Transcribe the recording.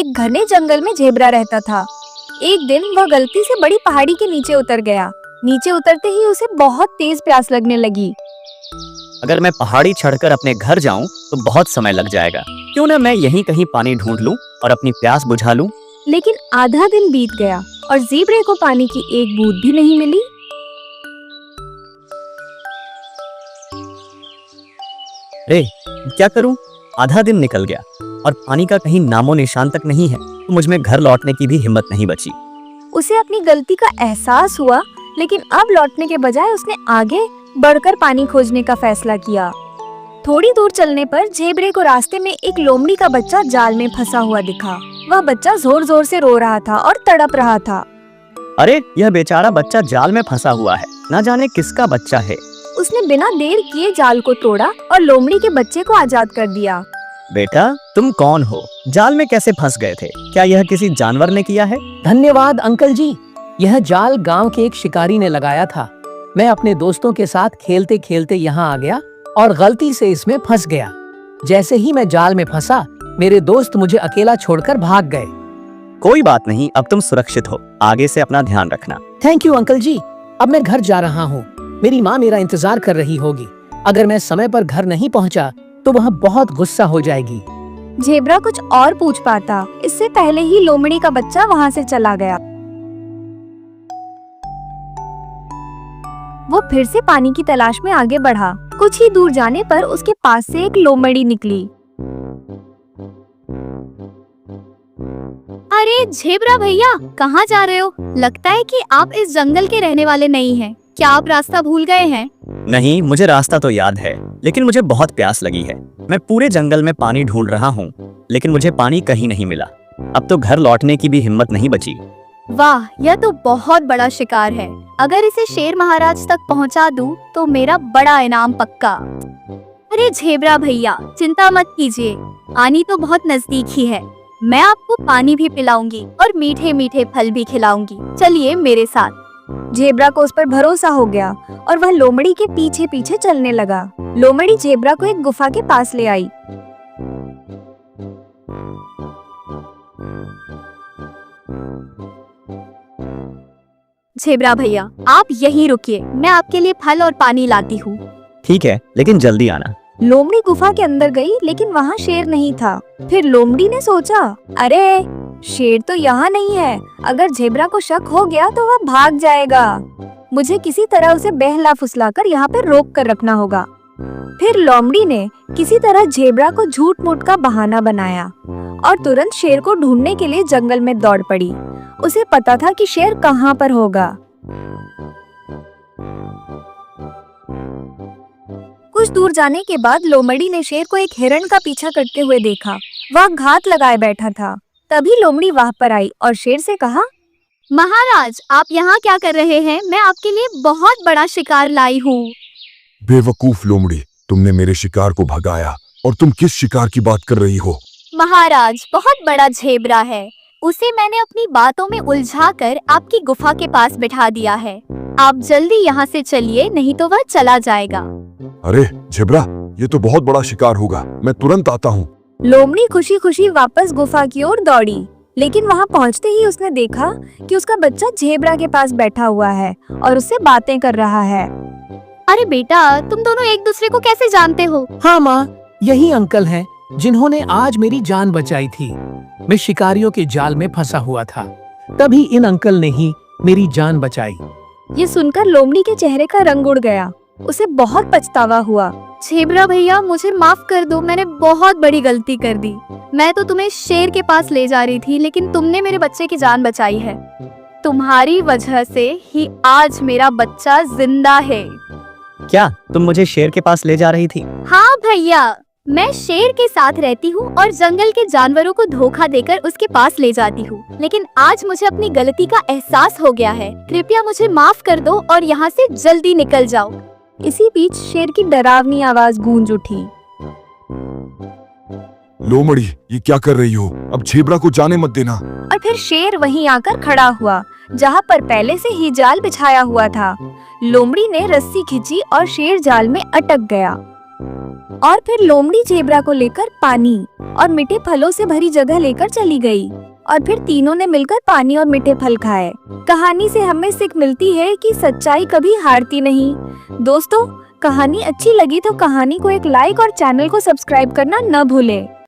एक घने जंगल में जेब्रा रहता था। एक दिन वह गलती से बड़ी पहाड़ी के नीचे उतर गया। नीचे उतरते ही उसे बहुत तेज प्यास लगने लगी। अगर मैं पहाड़ी चढ़कर अपने घर जाऊं तो बहुत समय लग जाएगा। क्यों ना मैं यहीं कहीं पानी ढूंढ लूं और अपनी प्यास बुझा लूं। लेकिन आधा दिन बीत गया और जेब्रे को पानी की एक बूंद भी नहीं मिली। अरे क्या करूं? आधा दिन निकल गया और पानी का कहीं नामो निशान तक नहीं है, तो मुझ में घर लौटने की भी हिम्मत नहीं बची। उसे अपनी गलती का एहसास हुआ, लेकिन अब लौटने के बजाय उसने आगे बढ़कर पानी खोजने का फैसला किया। थोड़ी दूर चलने पर जेब्रे को रास्ते में एक लोमड़ी का बच्चा जाल में फंसा हुआ दिखा। वह बच्चा जोर जोर से रो रहा था और तड़प रहा था। अरे यह बेचारा बच्चा जाल में फंसा हुआ है, ना जाने किसका बच्चा है। उसने बिना देर किए जाल को तोड़ा और लोमड़ी के बच्चे को आजाद कर दिया। बेटा तुम कौन हो? जाल में कैसे फंस गए थे? क्या यह किसी जानवर ने किया है? धन्यवाद अंकल जी। यह जाल गांव के एक शिकारी ने लगाया था। मैं अपने दोस्तों के साथ खेलते खेलते यहाँ आ गया और गलती से इसमें फंस गया। जैसे ही मैं जाल में फंसा, मेरे दोस्त मुझे अकेला छोड़कर भाग गए। कोई बात नहीं, अब तुम सुरक्षित हो। आगे से अपना ध्यान रखना। थैंक यू अंकल जी। अब मैं घर जा रहा हूँ। मेरी माँ मेरा इंतजार कर रही होगी। अगर मैं समय पर घर नहीं पहुँचा तो वह बहुत गुस्सा हो जाएगी। जेब्रा कुछ और पूछ पाता, इससे पहले ही लोमड़ी का बच्चा वहाँ से चला गया। वो फिर से पानी की तलाश में आगे बढ़ा। कुछ ही दूर जाने पर उसके पास से एक लोमड़ी निकली। अरे जेब्रा भैया, कहाँ जा रहे हो? लगता है कि आप इस जंगल के रहने वाले नहीं हैं। क्या आप रास्ता भूल गए हैं? नहीं, मुझे रास्ता तो याद है, लेकिन मुझे बहुत प्यास लगी है। मैं पूरे जंगल में पानी ढूंढ रहा हूँ, लेकिन मुझे पानी कहीं नहीं मिला। अब तो घर लौटने की भी हिम्मत नहीं बची। वाह, यह तो बहुत बड़ा शिकार है। अगर इसे शेर महाराज तक पहुंचा दूं, तो मेरा बड़ा इनाम पक्का। अरे जेब्रा भैया, चिंता मत कीजिए, आनी तो बहुत नजदीक ही है। मैं आपको पानी भी पिलाऊंगी और मीठे मीठे फल भी खिलाऊंगी। चलिए मेरे साथ। जेब्रा को उस पर भरोसा हो गया और वह लोमड़ी के पीछे पीछे चलने लगा। लोमड़ी जेब्रा को एक गुफा के पास ले आई। जेब्रा भैया, आप यहीं रुकिए, मैं आपके लिए फल और पानी लाती हूँ। ठीक है, लेकिन जल्दी आना। लोमड़ी गुफा के अंदर गई, लेकिन वहाँ शेर नहीं था। फिर लोमड़ी ने सोचा, अरे शेर तो यहाँ नहीं है। अगर जेब्रा को शक हो गया तो वह भाग जाएगा। मुझे किसी तरह उसे बहला फुसलाकर यहाँ पर रोक कर रखना होगा। फिर लोमड़ी ने किसी तरह जेब्रा को झूठ मूठ का बहाना बनाया और तुरंत शेर को ढूंढने के लिए जंगल में दौड़ पड़ी। उसे पता था कि शेर कहाँ पर होगा। कुछ दूर जाने के बाद लोमड़ी ने शेर को एक हिरण का पीछा करते हुए देखा। वह घात लगाए बैठा था। तभी लोमड़ी वहां पर आई और शेर से कहा, महाराज, आप यहाँ क्या कर रहे हैं? मैं आपके लिए बहुत बड़ा शिकार लाई हूँ। बेवकूफ लोमड़ी, तुमने मेरे शिकार को भगाया। और तुम किस शिकार की बात कर रही हो? महाराज, बहुत बड़ा जेब्रा है। उसे मैंने अपनी बातों में उलझाकर आपकी गुफा के पास बिठा दिया है। आप जल्दी यहाँ से चलिए, नहीं तो वह चला जाएगा। अरे जेब्रा, ये तो बहुत बड़ा शिकार होगा। मैं तुरंत आता हूँ। लोमड़ी खुशी खुशी वापस गुफा की ओर दौड़ी, लेकिन वहां पहुंचते ही उसने देखा कि उसका बच्चा जेब्रा के पास बैठा हुआ है और उससे बातें कर रहा है। अरे बेटा, तुम दोनों एक दूसरे को कैसे जानते हो? हाँ माँ, यही अंकल हैं जिन्होंने आज मेरी जान बचाई थी। मैं शिकारियों के जाल में फंसा हुआ था, तभी इन अंकल ने ही मेरी जान बचाई। ये सुनकर लोमड़ी के चेहरे का रंग उड़ गया। उसे बहुत पछतावा हुआ। जेब्रा भैया, मुझे माफ कर दो, मैंने बहुत बड़ी गलती कर दी। मैं तो तुम्हें शेर के पास ले जा रही थी, लेकिन तुमने मेरे बच्चे की जान बचाई है। तुम्हारी वजह से ही आज मेरा बच्चा जिंदा है। क्या तुम मुझे शेर के पास ले जा रही थी? हाँ भैया, मैं शेर के साथ रहती हूँ और जंगल के जानवरों को धोखा देकर उसके पास ले जाती हूँ, लेकिन आज मुझे अपनी गलती का एहसास हो गया है। कृपया मुझे माफ कर दो और यहाँ से जल्दी निकल जाओ। इसी बीच शेर की डरावनी आवाज गूंज उठी। लोमड़ी, ये क्या कर रही हो? अब जेब्रा को जाने मत देना। और फिर शेर वहीं आकर खड़ा हुआ, जहाँ पर पहले से ही जाल बिछाया हुआ था। लोमड़ी ने रस्सी खींची और शेर जाल में अटक गया। और फिर लोमड़ी जेब्रा को लेकर पानी और मीठे फलों से भरी जगह लेकर चली गई और फिर तीनों ने मिलकर पानी और मीठे फल खाए। कहानी से हमें सीख मिलती है कि सच्चाई कभी हारती नहीं। दोस्तों, कहानी अच्छी लगी तो कहानी को एक लाइक और चैनल को सब्सक्राइब करना न भूलें।